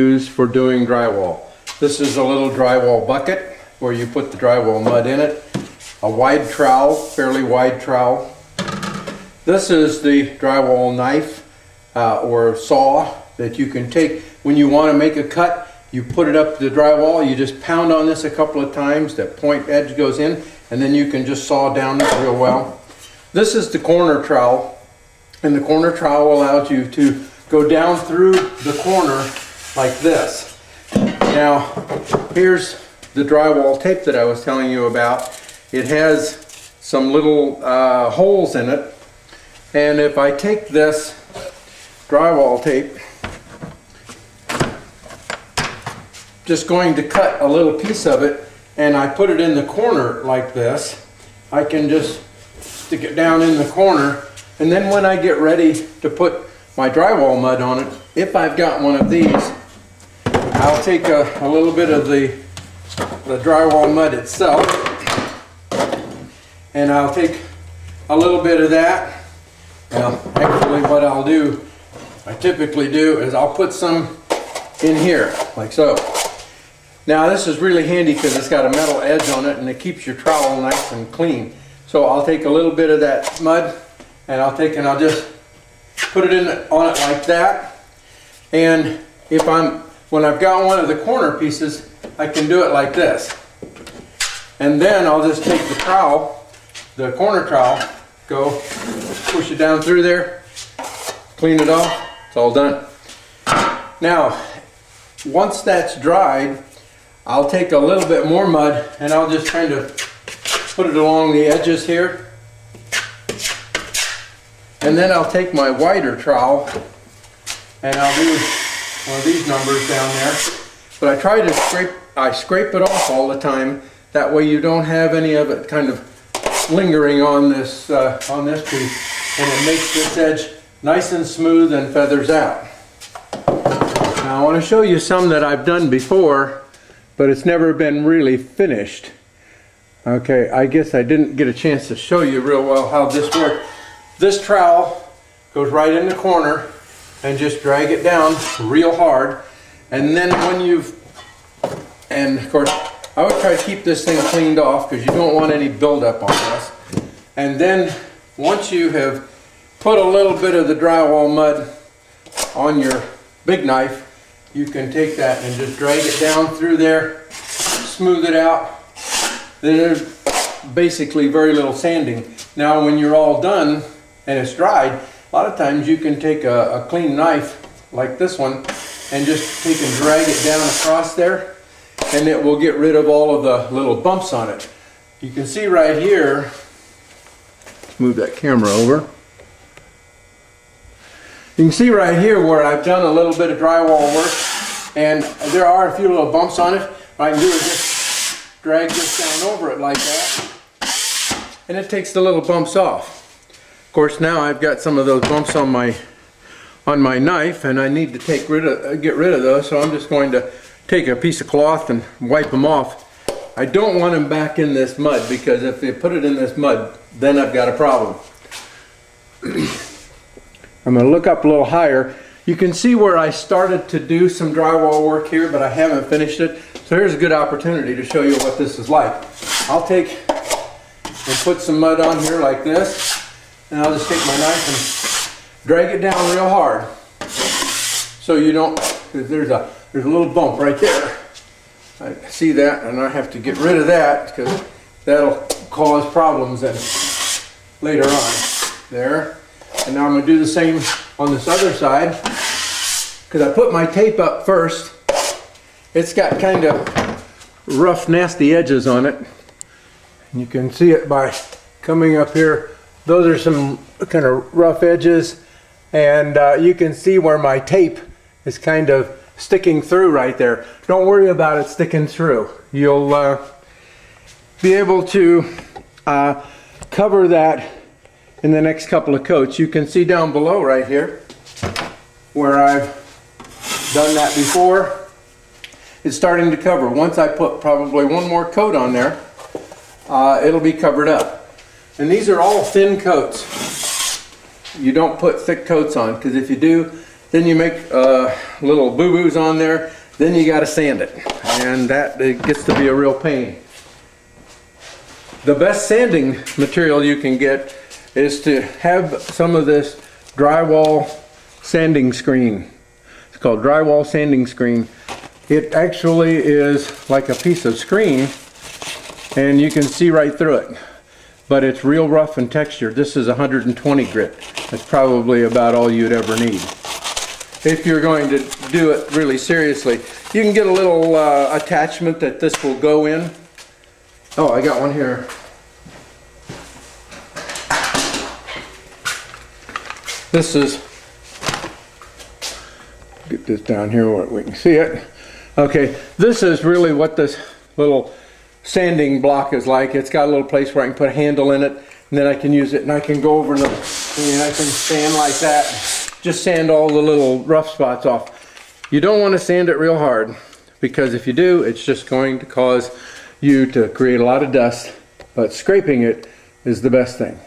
Used for doing drywall. This is a little drywall bucket where you put the drywall mud in it. A wide trowel, fairly wide trowel. This is the drywall knife or saw that you can take when you want to make a cut. You put it up to the drywall, you just pound on this a couple of times, that point edge goes in, and then you can just saw down real well. This is the corner trowel, and the corner trowel allows you to go down through the corner like this. Now, here's the drywall tape that I was telling you about. It has some little holes in it, and if I take this drywall tape, just going to cut a little piece of it, and I put it in the corner like this, I can just stick it down in the corner, and then when I get ready to put my drywall mud on it, if I've got one of these, I'll take a little bit of the drywall mud itself, and I'll take a little bit of that. Now, actually what I'll do, I typically do, is I'll put some in here, like so. Now this is really handy because it's got a metal edge on it and it keeps your trowel nice and clean. So I'll take a little bit of that mud and I'll just put it on it like that. And when I've got one of the corner pieces, I can do it like this. And then I'll just take the trowel, the corner trowel, go push it down through there, clean it off, it's all done. Now, once that's dried, I'll take a little bit more mud and I'll just kind of put it along the edges here. And then I'll take my wider trowel and I'll do one of these numbers down there. But I try to scrape it off all the time. That way you don't have any of it kind of lingering on this piece. And it makes this edge nice and smooth and feathers out. Now I want to show you some that I've done before, but it's never been really finished. Okay, I guess I didn't get a chance to show you real well how this works. This trowel goes right in the corner and just drag it down real hard. And then and of course, I would try to keep this thing cleaned off because you don't want any buildup on this. And then once you have put a little bit of the drywall mud on your big knife, you can take that and just drag it down through there, smooth it out. Then there's basically very little sanding. Now when you're all done and it's dried, a lot of times you can take a clean knife like this one and just take and drag it down across there, and it will get rid of all of the little bumps on it. You can see right here, let's move that camera over. You can see right here where I've done a little bit of drywall work, and there are a few little bumps on it. What I can do is just drag this down over it like that, and it takes the little bumps off. Of course, now I've got some of those bumps on my knife, and I need to get rid of those. So I'm just going to take a piece of cloth and wipe them off. I don't want them back in this mud because if they put it in this mud, then I've got a problem. I'm going to look up a little higher. You can see where I started to do some drywall work here, but I haven't finished it. So here's a good opportunity to show you what this is like. I'll take and put some mud on here like this, and I'll just take my knife and drag it down real hard. So you don't, because there's a little bump right there. I see that, and I have to get rid of that because that'll cause problems then later on. There. And now I'm going to do the same on this other side, because I put my tape up first. It's got kind of rough, nasty edges on it. And you can see it by coming up here. Those are some kind of rough edges, and you can see where my tape is kind of sticking through right there. Don't worry about it sticking through. You'll be able to cover that in the next couple of coats. You can see down below right here where I've done that before. It's starting to cover. Once I put probably one more coat on there, it'll be covered up. And these are all thin coats. You don't put thick coats on, because if you do, then you make little boo-boos on there, then you got to sand it, and it gets to be a real pain. The best sanding material you can get is to have some of this drywall sanding screen. It's called drywall sanding screen. It actually is like a piece of screen, and you can see right through it, but it's real rough in texture. This is 120 grit. That's probably about all you'd ever need. If you're going to do it really seriously, you can get a little attachment that this will go in. Oh, I got one here. This is, get this down here where we can see it. Okay, this is really what this little sanding block is like. It's got a little place where I can put a handle in it, and then I can use it, and I can go over and I can sand like that. Just sand all the little rough spots off. You don't want to sand it real hard, because if you do, it's just going to cause you to create a lot of dust, but scraping it is the best thing.